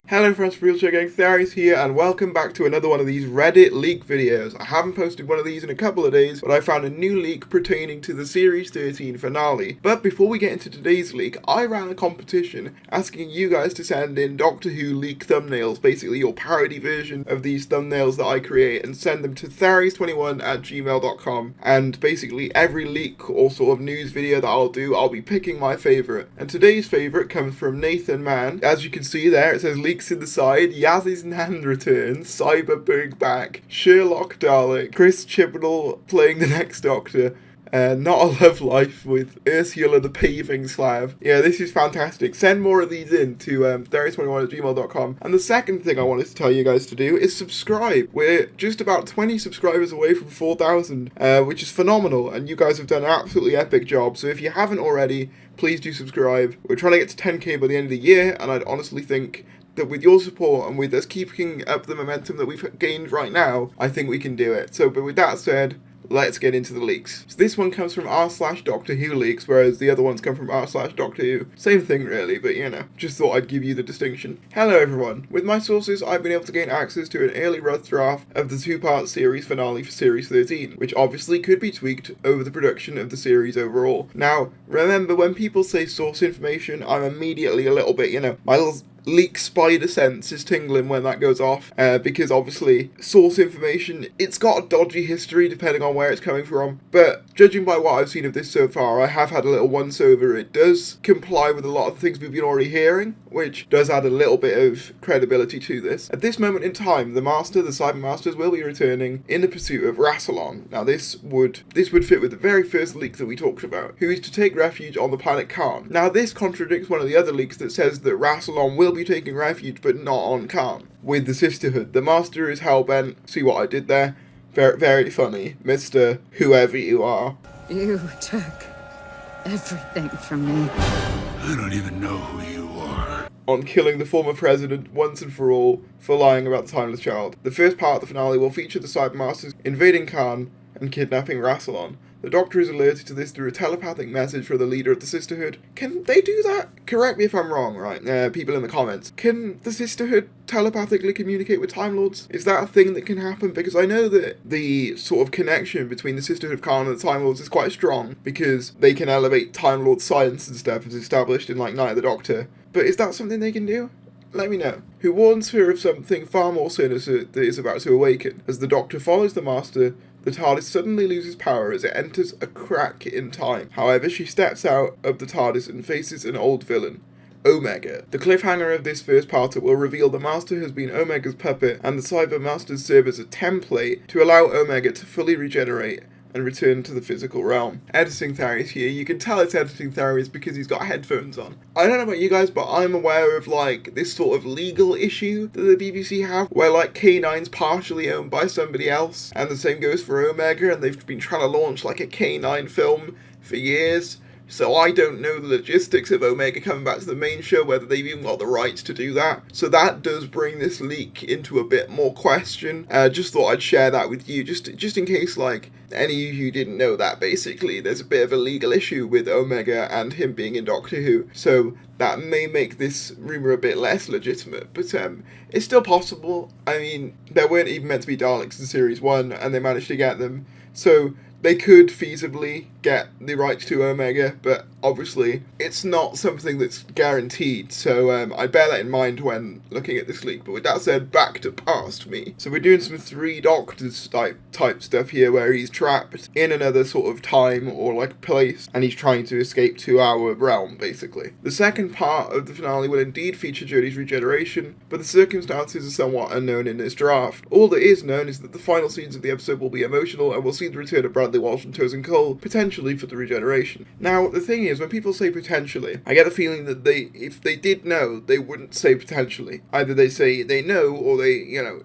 Hello friends from Real Show Gang, TARDIS here, and welcome back to another one of these Reddit leak videos. I haven't posted one of these in a couple of days, but I found a new leak pertaining to the Series 13 finale. But before we get into today's leak, I ran a competition asking you guys to send in Doctor Who leak thumbnails, basically your parody version of these thumbnails that I create, and send them to tharis21@gmail.com. And basically every leak or sort of news video that I'll do, I'll be picking my favourite. And today's favourite comes from Nathan Mann. As you can see there, it says leaks in the side, Yaz's Nan returns, Cyberberg back, Sherlock Dalek, Chris Chibnall playing the next Doctor, Not a Love Life with Ursula the Paving Slab. Yeah, this is fantastic. Send more of these in to tharis21@gmail.com. And the second thing I wanted to tell you guys to do is subscribe. We're just about 20 subscribers away from 4,000, which is phenomenal, and you guys have done an absolutely epic job. So if you haven't already, please do subscribe. We're trying to get to 10k by the end of the year, and I'd honestly think that with your support and with us keeping up the momentum that we've gained right now, I think we can do it. So, but with that said, let's get into the leaks. So this one comes from r/Doctor Who leaks, whereas the other ones come from r/Doctor Who. Same thing really, but you know, just thought I'd give you the distinction. Hello everyone. With my sources, I've been able to gain access to an early rough draft of the two-part series finale for Series 13, which obviously could be tweaked over the production of the series overall. Now, remember when people say source information, I'm immediately a little bit, my little leak spider sense is tingling when that goes off, because obviously source information, it's got a dodgy history depending on where it's coming from, but judging by what I've seen of this so far, I have had a little once over. It does comply with a lot of things we've been already hearing, which does add a little bit of credibility to this. At this moment in time, the CYBERMASTERS will be returning in the pursuit of Rassilon. Now this would fit with the very first leak that we talked about, who is to take refuge on the planet Khan. Now this contradicts one of the other leaks that says that Rassilon will be taking refuge but not on Khan with the Sisterhood. The Master is hellbent. See what I did there? Very, very funny, Mr. Whoever you are. You took everything from me. I don't even know who you are. On killing the former president once and for all for lying about the Timeless Child. The first part of the finale will feature the CYBERMASTERS invading Khan and kidnapping Rassilon. The Doctor is alerted to this through a telepathic message from the leader of the Sisterhood. Can they do that? Correct me if I'm wrong, right? People in the comments. Can the Sisterhood telepathically communicate with Time Lords? Is that a thing that can happen? Because I know that the sort of connection between the Sisterhood of Khan and the Time Lords is quite strong, because they can elevate Time Lord science and stuff as established in like Night of the Doctor. But is that something they can do? Let me know. Who warns her of something far more sinister that is about to awaken. As the Doctor follows the Master, the TARDIS suddenly loses power as it enters a crack in time. However, she steps out of the TARDIS and faces an old villain, Omega. The cliffhanger of this first part will reveal the Master has been Omega's puppet, and the CYBERMASTERS serve as a template to allow Omega to fully regenerate and return to the physical realm. Editing Tharis here. You can tell it's editing Tharis because he's got headphones on. I don't know about you guys, but I'm aware of like this sort of legal issue that the BBC have, where like K9's partially owned by somebody else, and the same goes for Omega, and they've been trying to launch like a K9 film for years. So I don't know the logistics of Omega coming back to the main show, whether they've even got the rights to do that. So that does bring this leak into a bit more question. Just thought I'd share that with you, just in case like any of you didn't know that. Basically, there's a bit of a legal issue with Omega and him being in Doctor Who. So that may make this rumour a bit less legitimate, but it's still possible. I mean, there weren't even meant to be Daleks in Series 1, and they managed to get them. So they could feasibly get the rights to Omega, but obviously it's not something that's guaranteed, so I bear that in mind when looking at this leak. But with that said, back to past me. So we're doing some Three Doctors type stuff here, where he's trapped in another sort of time or like place, and he's trying to escape to our realm, basically. The second part of the finale will indeed feature JODIE'S regeneration, but the circumstances are somewhat unknown in this draft. All that is known is that the final scenes of the episode will be emotional, and we'll see the return of Bradley Walsh and Tosin Cole, potentially for the regeneration. Now, the thing is, when people say potentially, I get the feeling that if they did know, they wouldn't say potentially. Either they say they know, or they,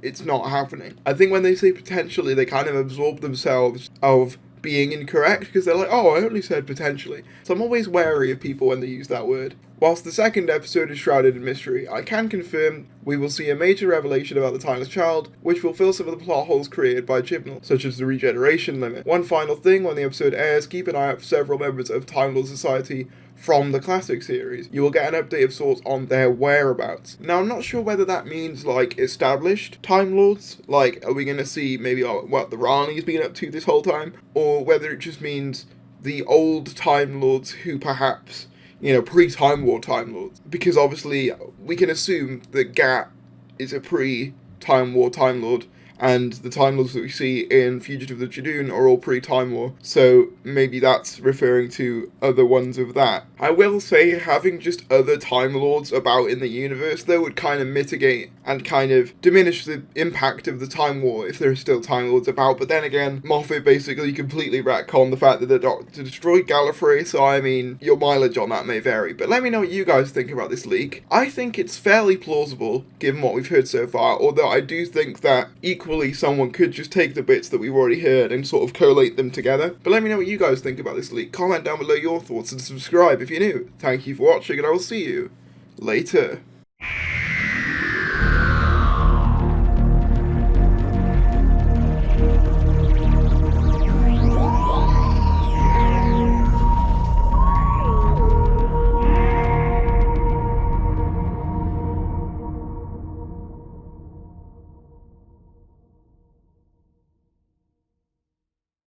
it's not happening. I think when they say potentially, they kind of absorb themselves of being incorrect, because they're like, oh, I only said potentially. So I'm always wary of people when they use that word. Whilst the second episode is shrouded in mystery, I can confirm we will see a major revelation about the Timeless Child, which will fill some of the plot holes created by Chibnall, such as the regeneration limit. One final thing, when the episode airs, keep an eye out for several members of Time Lord Society from the classic series. You will get an update of sorts on their whereabouts. Now, I'm not sure whether that means, like, established Time Lords, like, are we going to see maybe what the Rani's been up to this whole time, or whether it just means the old Time Lords who perhaps, you know, pre-Time War Time Lords. Because obviously, we can assume that Gat is a pre-Time War Time Lord, and the Time Lords that we see in Fugitive of the Judoon are all pre-Time War, so maybe that's referring to other ones of that. I will say having just other Time Lords about in the universe, though, would kind of mitigate and kind of diminish the impact of the Time War if there are still Time Lords about, but then again, Moffat basically completely retconned the fact that the Doctor destroyed Gallifrey, so I mean, your mileage on that may vary, but let me know what you guys think about this leak. I think it's fairly plausible, given what we've heard so far, although I do think that equally someone could just take the bits that we've already heard and sort of collate them together. But let me know what you guys think about this leak. Comment down below your thoughts and subscribe if you're new. Thank you for watching, and I will see you later.